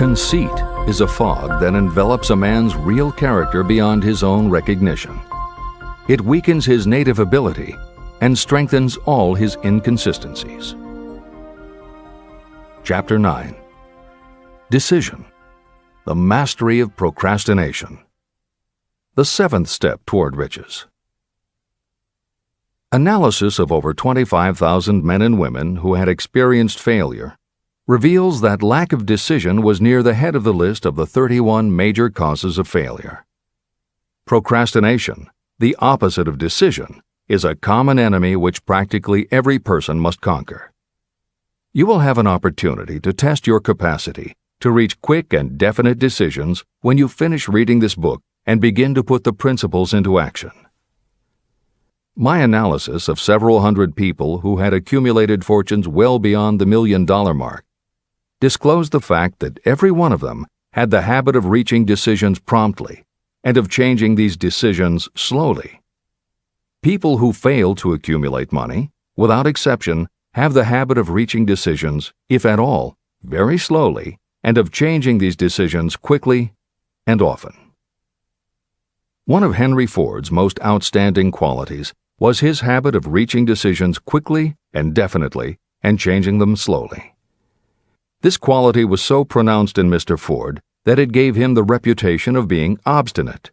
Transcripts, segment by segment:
Conceit is a fog that envelops a man's real character beyond his own recognition. It weakens his native ability and strengthens all his inconsistencies. Chapter 9. Decision. The mastery of procrastination. The seventh step toward riches. Analysis of over 25,000 men and women who had experienced failure reveals that lack of decision was near the head of the list of the 31 major causes of failure. Procrastination, the opposite of decision, is a common enemy which practically every person must conquer. You will have an opportunity to test your capacity to reach quick and definite decisions when you finish reading this book and begin to put the principles into action. My analysis of several hundred people who had accumulated fortunes well beyond the $1 million mark disclosed the fact that every one of them had the habit of reaching decisions promptly and of changing these decisions slowly. People who fail to accumulate money, without exception, have the habit of reaching decisions, if at all, very slowly, and of changing these decisions quickly and often. One of Henry Ford's most outstanding qualities was his habit of reaching decisions quickly and definitely and changing them slowly. This quality was so pronounced in Mr. Ford that it gave him the reputation of being obstinate.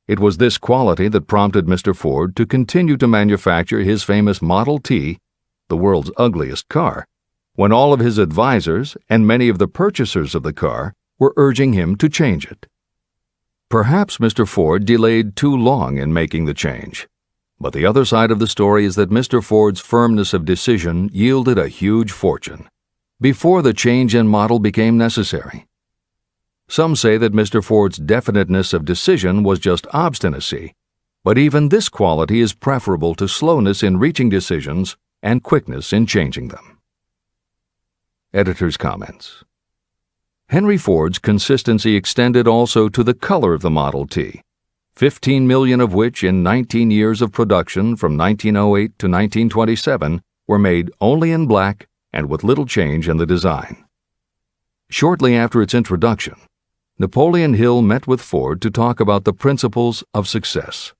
It was this quality that prompted Mr. Ford to continue to manufacture his famous Model T, the world's ugliest car, when all of his advisors and many of the purchasers of the car were urging him to change it. Perhaps Mr. Ford delayed too long in making the change, but the other side of the story is that Mr. Ford's firmness of decision yielded a huge fortune before the change in model became necessary. Some say that Mr. Ford's definiteness of decision was just obstinacy, but even this quality is preferable to slowness in reaching decisions and quickness in changing them. Editor's comments. Henry Ford's consistency extended also to the color of the Model T, 15 million of which in 19 years of production from 1908 to 1927 were made only in black and with little change in the design. Shortly after its introduction, Napoleon Hill met with Ford to talk about the principles of success.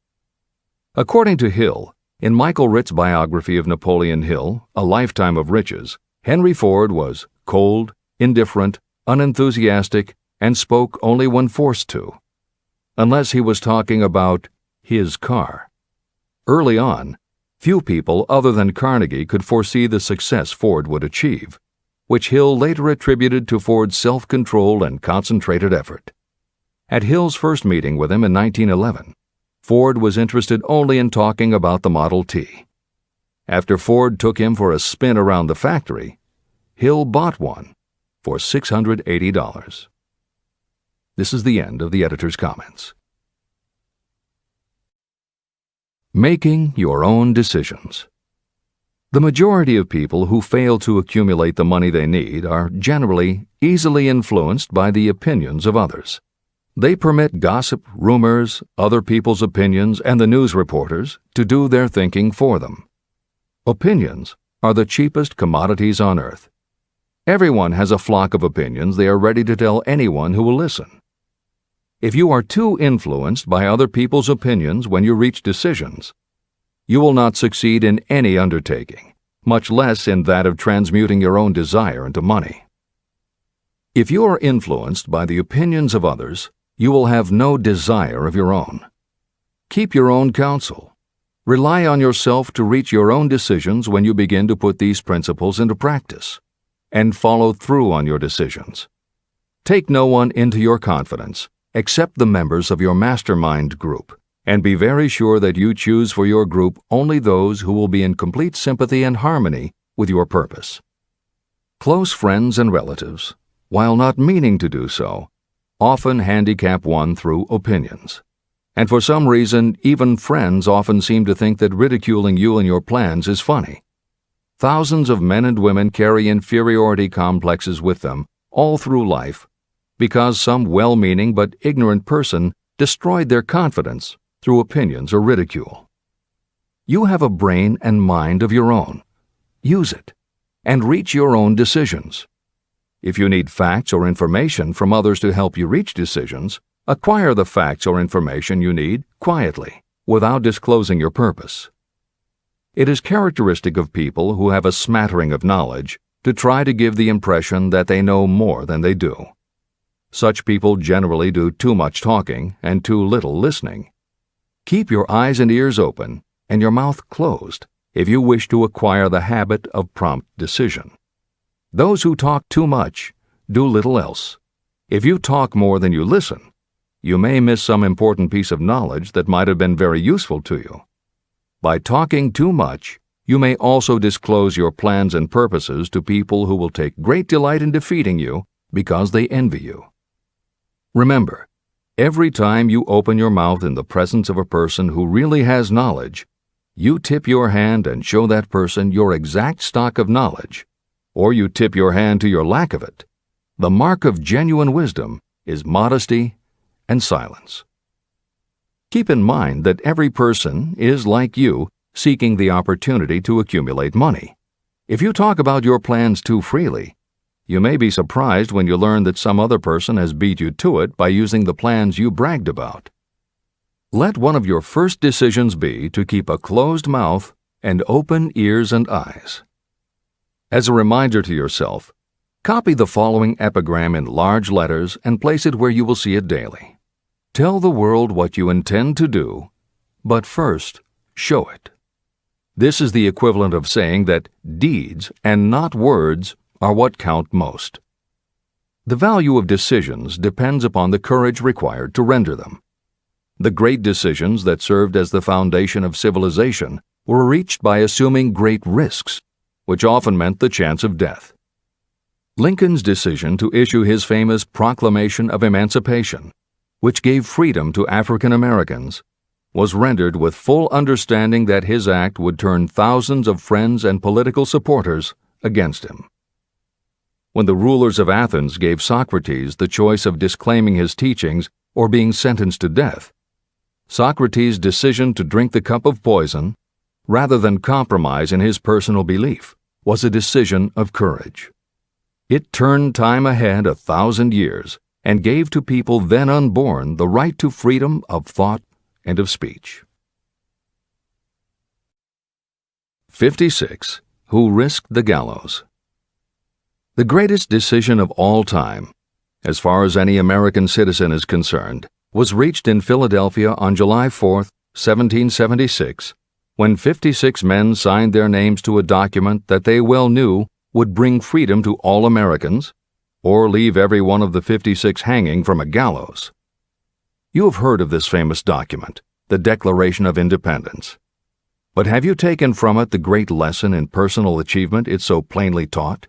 According to Hill, in Michael Ritt's biography of Napoleon Hill, A Lifetime of Riches, Henry Ford was cold, indifferent, unenthusiastic, and spoke only when forced to, unless he was talking about his car. Early on, few people other than Carnegie could foresee the success Ford would achieve, which Hill later attributed to Ford's self-control and concentrated effort. At Hill's first meeting with him in 1911, Ford was interested only in talking about the Model T. After Ford took him for a spin around the factory, Hill bought one for $680. This is the end of the editor's comments. Making your own decisions. The majority of people who fail to accumulate the money they need are generally easily influenced by the opinions of others. They permit gossip, rumors, other people's opinions, and the news reporters to do their thinking for them. Opinions are the cheapest commodities on earth. Everyone has a flock of opinions they are ready to tell anyone who will listen. If you are too influenced by other people's opinions when you reach decisions, you will not succeed in any undertaking, much less in that of transmuting your own desire into money. If you are influenced by the opinions of others, you will have no desire of your own. Keep your own counsel. Rely on yourself to reach your own decisions when you begin to put these principles into practice, and follow through on your decisions. Take no one into your confidence except the members of your mastermind group, and be very sure that you choose for your group only those who will be in complete sympathy and harmony with your purpose. Close friends and relatives, while not meaning to do so, often handicap one through opinions. And for some reason, even friends often seem to think that ridiculing you and your plans is funny. Thousands of men and women carry inferiority complexes with them all through life because some well-meaning but ignorant person destroyed their confidence through opinions or ridicule. You have a brain and mind of your own. Use it, and reach your own decisions. If you need facts or information from others to help you reach decisions, acquire the facts or information you need quietly, without disclosing your purpose. It is characteristic of people who have a smattering of knowledge to try to give the impression that they know more than they do. Such people generally do too much talking and too little listening. Keep your eyes and ears open and your mouth closed if you wish to acquire the habit of prompt decision. Those who talk too much do little else. If you talk more than you listen, you may miss some important piece of knowledge that might have been very useful to you. By talking too much, you may also disclose your plans and purposes to people who will take great delight in defeating you because they envy you. Remember, every time you open your mouth in the presence of a person who really has knowledge, you tip your hand and show that person your exact stock of knowledge, or you tip your hand to your lack of it. The mark of genuine wisdom is modesty and silence. Keep in mind that every person is, like you, seeking the opportunity to accumulate money. If you talk about your plans too freely, you may be surprised when you learn that some other person has beat you to it by using the plans you bragged about. Let one of your first decisions be to keep a closed mouth and open ears and eyes. As a reminder to yourself, copy the following epigram in large letters and place it where you will see it daily. Tell the world what you intend to do, but first, show it. This is the equivalent of saying that deeds and not words are what count most. The value of decisions depends upon the courage required to render them. The great decisions that served as the foundation of civilization were reached by assuming great risks, which often meant the chance of death. Lincoln's decision to issue his famous Proclamation of Emancipation, which gave freedom to African Americans, was rendered with full understanding that his act would turn thousands of friends and political supporters against him. When the rulers of Athens gave Socrates the choice of disclaiming his teachings or being sentenced to death, Socrates' decision to drink the cup of poison, rather than compromise in his personal belief, was a decision of courage. It turned time ahead 1,000 years and gave to people then unborn the right to freedom of thought and of speech. 56. Who risked the gallows? The greatest decision of all time, as far as any American citizen is concerned, was reached in Philadelphia on July 4, 1776, when 56 men signed their names to a document that they well knew would bring freedom to all Americans, or leave every one of the 56 hanging from a gallows. You have heard of this famous document, the Declaration of Independence. But have you taken from it the great lesson in personal achievement it so plainly taught?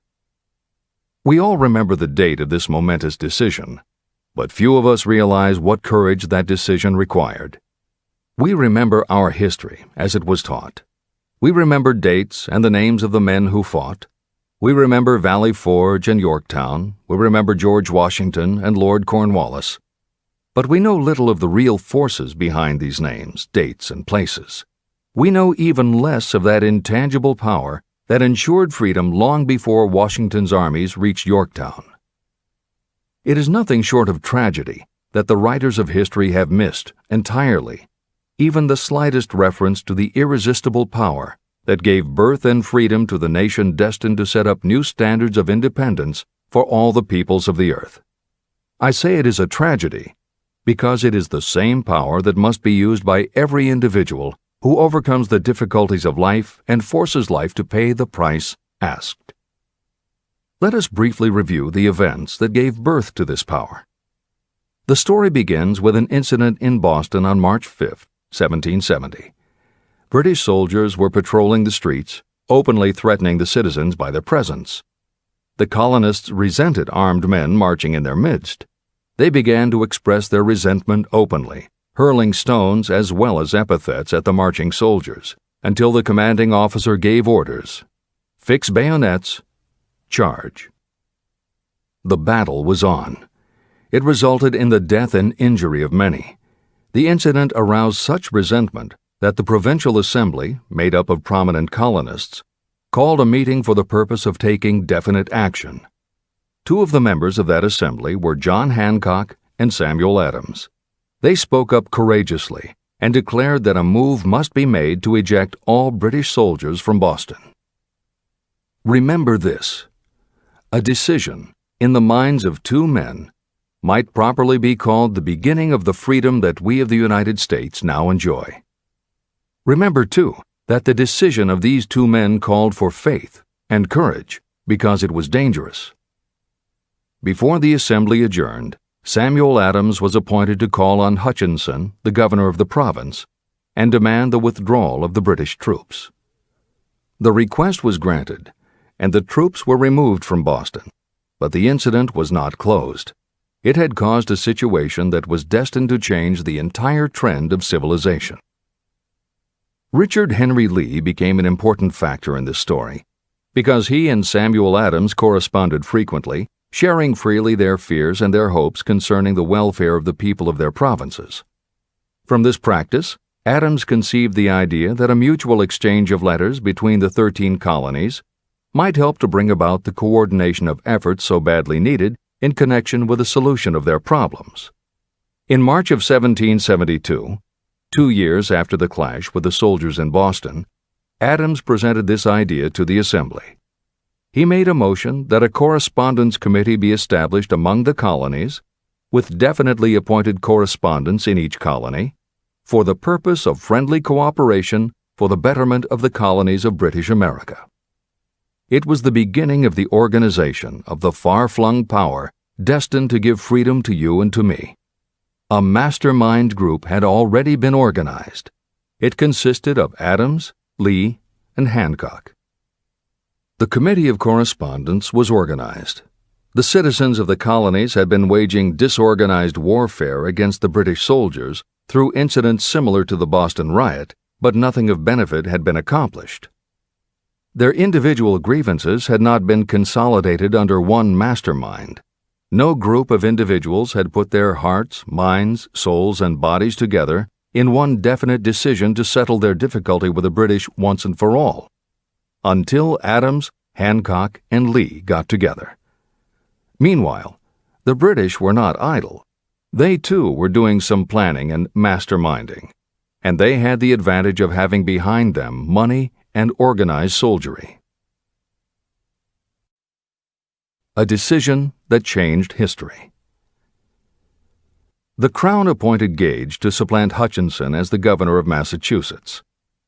We all remember the date of this momentous decision, but few of us realize what courage that decision required. We remember our history as it was taught. We remember dates and the names of the men who fought. We remember Valley Forge and Yorktown. We remember George Washington and Lord Cornwallis. But we know little of the real forces behind these names, dates, and places. We know even less of that intangible power that ensured freedom long before Washington's armies reached Yorktown. It is nothing short of tragedy that the writers of history have missed entirely even the slightest reference to the irresistible power that gave birth and freedom to the nation destined to set up new standards of independence for all the peoples of the earth. I say it is a tragedy because it is the same power that must be used by every individual who overcomes the difficulties of life and forces life to pay the price asked. Let us briefly review the events that gave birth to this power. The story begins with an incident in Boston on March 5, 1770. British soldiers were patrolling the streets, openly threatening the citizens by their presence. The colonists resented armed men marching in their midst. They began to express their resentment openly, hurling stones as well as epithets at the marching soldiers, until the commanding officer gave orders. Fix bayonets, charge. The battle was on. It resulted in the death and injury of many. The incident aroused such resentment that the Provincial Assembly, made up of prominent colonists, called a meeting for the purpose of taking definite action. Two of the members of that assembly were John Hancock and Samuel Adams. They spoke up courageously and declared that a move must be made to eject all British soldiers from Boston. Remember this: a decision, in the minds of two men, might properly be called the beginning of the freedom that we of the United States now enjoy. Remember, too, that the decision of these two men called for faith and courage because it was dangerous. Before the assembly adjourned, Samuel Adams was appointed to call on Hutchinson, the governor of the province, and demand the withdrawal of the British troops. The request was granted, and the troops were removed from Boston, but the incident was not closed. It had caused a situation that was destined to change the entire trend of civilization. Richard Henry Lee became an important factor in this story because he and Samuel Adams corresponded frequently, sharing freely their fears and their hopes concerning the welfare of the people of their provinces. From this practice, Adams conceived the idea that a mutual exchange of letters between the 13 colonies might help to bring about the coordination of efforts so badly needed in connection with the solution of their problems. In March of 1772, 2 years after the clash with the soldiers in Boston, Adams presented this idea to the Assembly. He made a motion that a correspondence committee be established among the colonies, with definitely appointed correspondents in each colony, for the purpose of friendly cooperation for the betterment of the colonies of British America. It was the beginning of the organization of the far-flung power destined to give freedom to you and to me. A mastermind group had already been organized. It consisted of Adams, Lee, and Hancock. The Committee of Correspondence was organized. The citizens of the colonies had been waging disorganized warfare against the British soldiers through incidents similar to the Boston riot, but nothing of benefit had been accomplished. Their individual grievances had not been consolidated under one mastermind. No group of individuals had put their hearts, minds, souls, and bodies together in one definite decision to settle their difficulty with the British once and for all, until Adams, Hancock, and Lee got together. Meanwhile, the British were not idle. They too were doing some planning and masterminding, and they had the advantage of having behind them money and organized soldiery. A decision that changed history. The Crown appointed Gage to supplant Hutchinson as the governor of Massachusetts.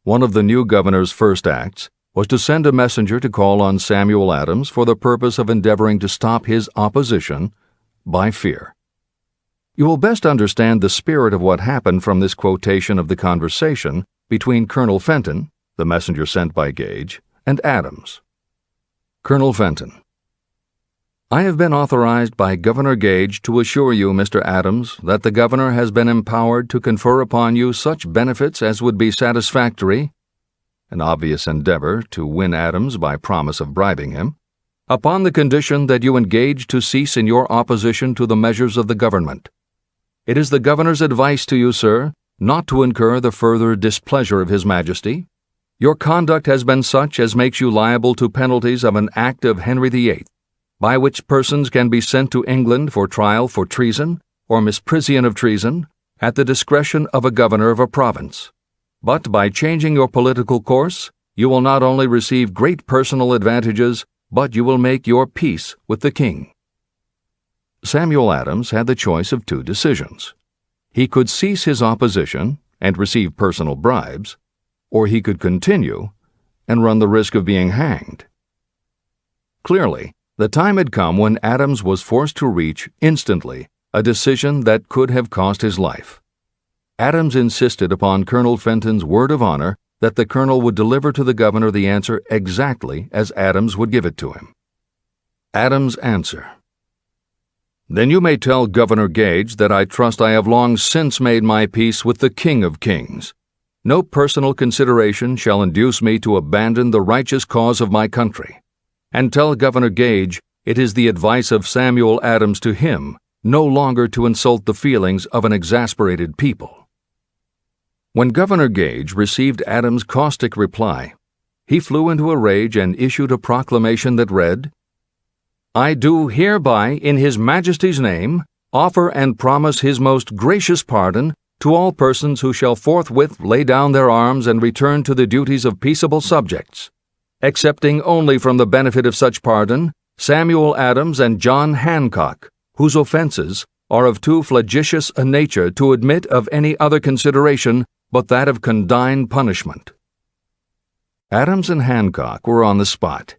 One of the new governor's first acts was to send a messenger to call on Samuel Adams for the purpose of endeavoring to stop his opposition by fear. You will best understand the spirit of what happened from this quotation of the conversation between Colonel Fenton, the messenger sent by Gage, and Adams. Colonel Fenton: I have been authorized by Governor Gage to assure you, Mr. Adams, that the governor has been empowered to confer upon you such benefits as would be satisfactory, an obvious endeavor to win Adams by promise of bribing him, upon the condition that you engage to cease in your opposition to the measures of the government. It is the governor's advice to you, sir, not to incur the further displeasure of His Majesty. Your conduct has been such as makes you liable to penalties of an act of Henry VIII, by which persons can be sent to England for trial for treason or misprision of treason at the discretion of a governor of a province. But by changing your political course, you will not only receive great personal advantages, but you will make your peace with the king. Samuel Adams had the choice of two decisions. He could cease his opposition and receive personal bribes, or he could continue and run the risk of being hanged. Clearly, the time had come when Adams was forced to reach, instantly, a decision that could have cost his life. Adams insisted upon Colonel Fenton's word of honor that the colonel would deliver to the governor the answer exactly as Adams would give it to him. Adams' answer: Then you may tell Governor Gage that I trust I have long since made my peace with the King of Kings. No personal consideration shall induce me to abandon the righteous cause of my country. And tell Governor Gage it is the advice of Samuel Adams to him no longer to insult the feelings of an exasperated people. When Governor Gage received Adams' caustic reply, he flew into a rage and issued a proclamation that read, I do hereby, in His Majesty's name, offer and promise His most gracious pardon to all persons who shall forthwith lay down their arms and return to the duties of peaceable subjects, excepting only from the benefit of such pardon Samuel Adams and John Hancock, whose offenses are of too flagitious a nature to admit of any other consideration but that of condign punishment. Adams and Hancock were on the spot.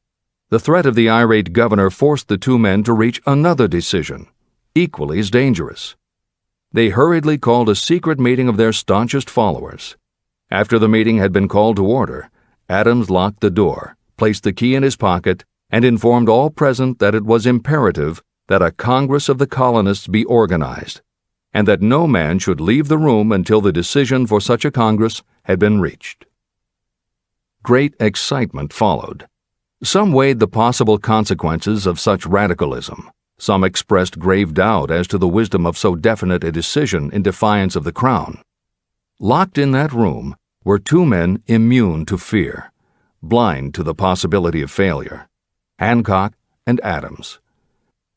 The threat of the irate governor forced the two men to reach another decision, equally as dangerous. They hurriedly called a secret meeting of their staunchest followers. After the meeting had been called to order, Adams locked the door, placed the key in his pocket, and informed all present that it was imperative that a Congress of the colonists be organized, and that no man should leave the room until the decision for such a Congress had been reached. Great excitement followed. Some weighed the possible consequences of such radicalism. Some expressed grave doubt as to the wisdom of so definite a decision in defiance of the Crown. Locked in that room were two men immune to fear, blind to the possibility of failure, Hancock and Adams.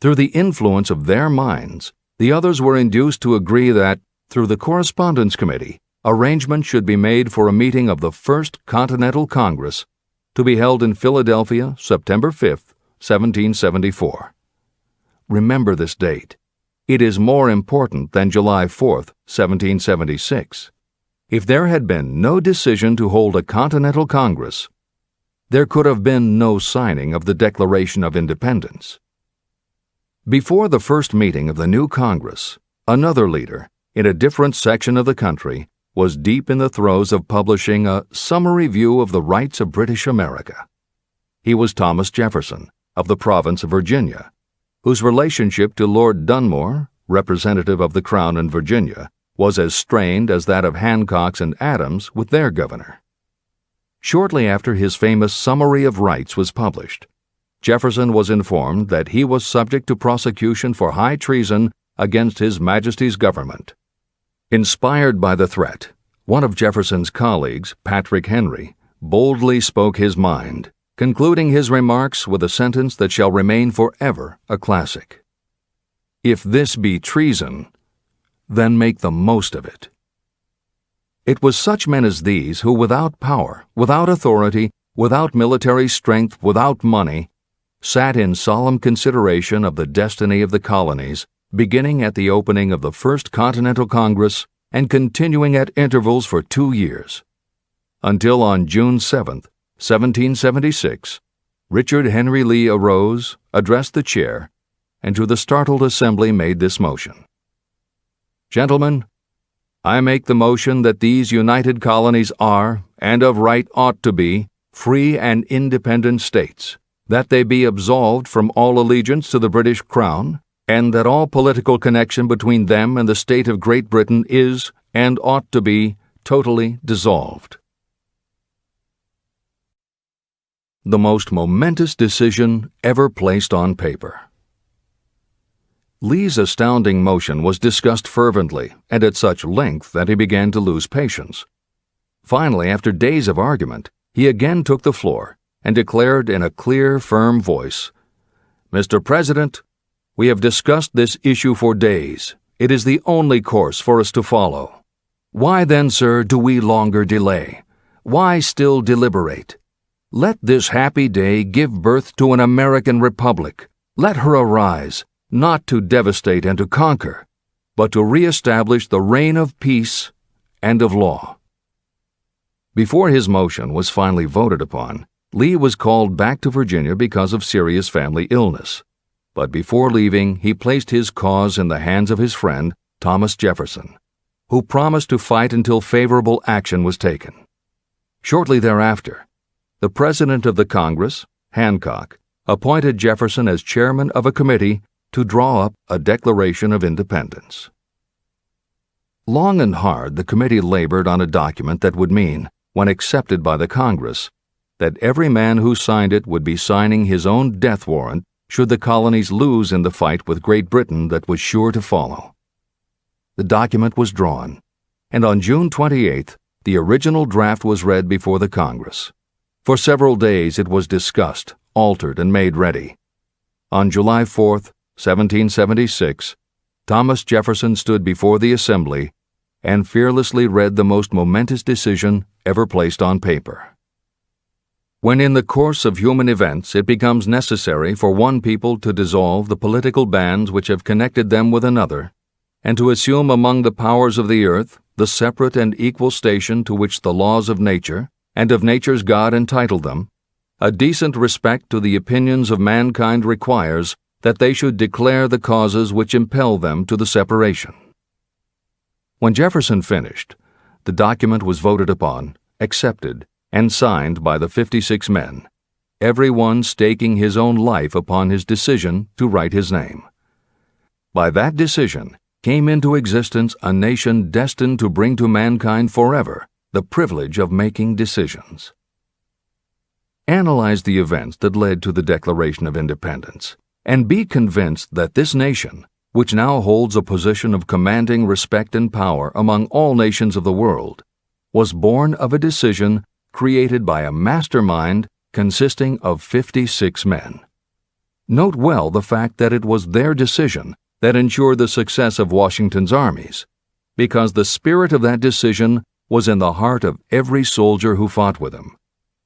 Through the influence of their minds, the others were induced to agree that, through the Correspondence Committee, arrangement should be made for a meeting of the First Continental Congress to be held in Philadelphia, September 5, 1774. Remember this date. It is more important than July 4, 1776. If there had been no decision to hold a Continental Congress, there could have been no signing of the Declaration of Independence. Before the first meeting of the new Congress, another leader, in a different section of the country, was deep in the throes of publishing a summary view of the rights of British America. He was Thomas Jefferson, of the province of Virginia, whose relationship to Lord Dunmore, representative of the Crown in Virginia, was as strained as that of Hancock's and Adams with their governor. Shortly after his famous Summary of Rights was published, Jefferson was informed that he was subject to prosecution for high treason against His Majesty's government. Inspired by the threat, one of Jefferson's colleagues, Patrick Henry, boldly spoke his mind, concluding his remarks with a sentence that shall remain forever a classic. If this be treason, then make the most of it. It was such men as these who, without power, without authority, without military strength, without money, sat in solemn consideration of the destiny of the colonies, beginning at the opening of the First Continental Congress and continuing at intervals for 2 years, until on June 7th, 1776, Richard Henry Lee arose, addressed the chair, and to the startled assembly made this motion. Gentlemen, I make the motion that these united colonies are, and of right ought to be, free and independent states, that they be absolved from all allegiance to the British Crown, and that all political connection between them and the state of Great Britain is, and ought to be, totally dissolved. The most momentous decision ever placed on paper. Lee's astounding motion was discussed fervently and at such length that he began to lose patience. Finally, after days of argument, he again took the floor and declared in a clear, firm voice, "Mr. President, we have discussed this issue for days. It is the only course for us to follow. Why then, sir, do we longer delay? Why still deliberate? Let this happy day give birth to an American republic. Let her arise, not to devastate and to conquer, but to reestablish the reign of peace and of law." Before his motion was finally voted upon, Lee was called back to Virginia because of serious family illness. But before leaving, he placed his cause in the hands of his friend, Thomas Jefferson, who promised to fight until favorable action was taken. Shortly thereafter, the President of the Congress, Hancock, appointed Jefferson as chairman of a committee to draw up a Declaration of Independence. Long and hard the committee labored on a document that would mean, when accepted by the Congress, that every man who signed it would be signing his own death warrant should the colonies lose in the fight with Great Britain that was sure to follow. The document was drawn, and on June 28th, the original draft was read before the Congress. For several days it was discussed, altered, and made ready. On July 4, 1776, Thomas Jefferson stood before the Assembly and fearlessly read the most momentous decision ever placed on paper. When in the course of human events it becomes necessary for one people to dissolve the political bands which have connected them with another, and to assume among the powers of the earth the separate and equal station to which the laws of nature and of nature's God entitled them, a decent respect to the opinions of mankind requires that they should declare the causes which impel them to the separation. When Jefferson finished, the document was voted upon, accepted, and signed by the 56 men, every one staking his own life upon his decision to write his name. By that decision came into existence a nation destined to bring to mankind forever the privilege of making decisions. Analyze the events that led to the Declaration of Independence, and be convinced that this nation, which now holds a position of commanding respect and power among all nations of the world, was born of a decision created by a mastermind consisting of 56 men. Note well the fact that it was their decision that ensured the success of Washington's armies, because the spirit of that decision was in the heart of every soldier who fought with him,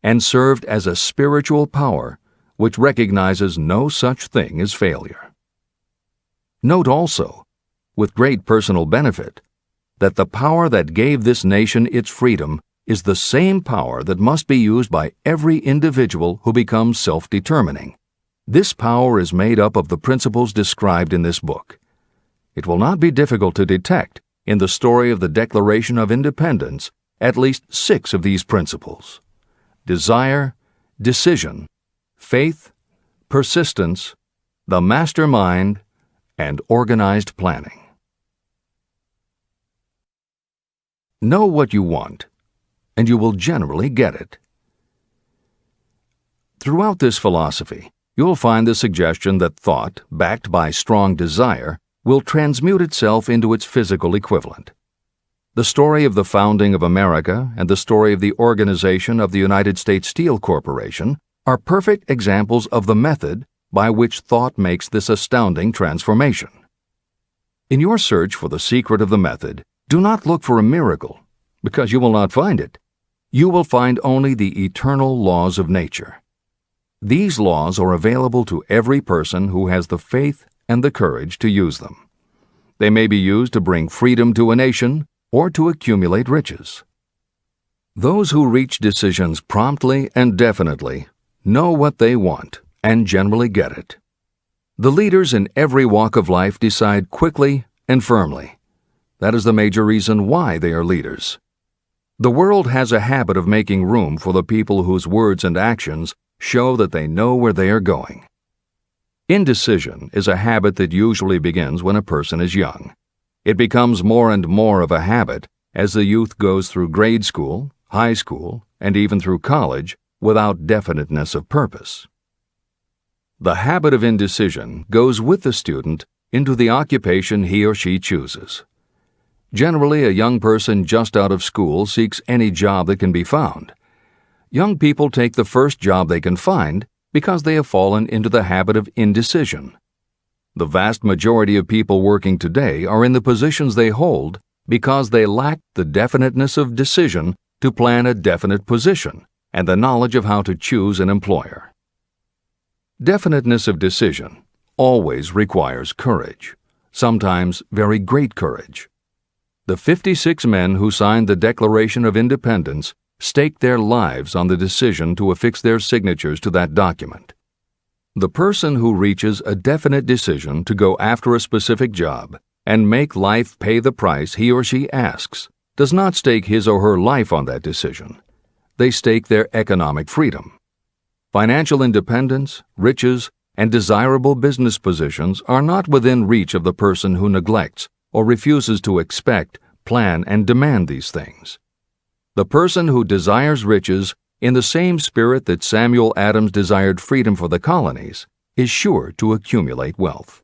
and served as a spiritual power which recognizes no such thing as failure. Note also, with great personal benefit, that the power that gave this nation its freedom is the same power that must be used by every individual who becomes self-determining. This power is made up of the principles described in this book. It will not be difficult to detect, in the story of the Declaration of Independence, at least 6 of these principles: desire, decision, faith, persistence, the mastermind, and organized planning. Know what you want, and you will generally get it. Throughout this philosophy, you'll find the suggestion that thought, backed by strong desire, will transmute itself into its physical equivalent. The story of the founding of America and the story of the organization of the United States Steel Corporation are perfect examples of the method by which thought makes this astounding transformation. In your search for the secret of the method, do not look for a miracle, because you will not find it. You will find only the eternal laws of nature. These laws are available to every person who has the faith and the courage to use them. They may be used to bring freedom to a nation or to accumulate riches. Those who reach decisions promptly and definitely know what they want and generally get it. The leaders in every walk of life decide quickly and firmly. That is the major reason why they are leaders. The world has a habit of making room for the people whose words and actions show that they know where they are going. Indecision is a habit that usually begins when a person is young. It becomes more and more of a habit as the youth goes through grade school, high school, and even through college without definiteness of purpose. The habit of indecision goes with the student into the occupation he or she chooses. Generally, a young person just out of school seeks any job that can be found. Young people take the first job they can find because they have fallen into the habit of indecision. The vast majority of people working today are in the positions they hold because they lack the definiteness of decision to plan a definite position and the knowledge of how to choose an employer. Definiteness of decision always requires courage, sometimes very great courage. The 56 men who signed the Declaration of Independence staked their lives on the decision to affix their signatures to that document. The person who reaches a definite decision to go after a specific job and make life pay the price he or she asks does not stake his or her life on that decision. They stake their economic freedom. Financial independence, riches, and desirable business positions are not within reach of the person who neglects or refuses to expect, plan, and demand these things. The person who desires riches in the same spirit that Samuel Adams desired freedom for the colonies is sure to accumulate wealth.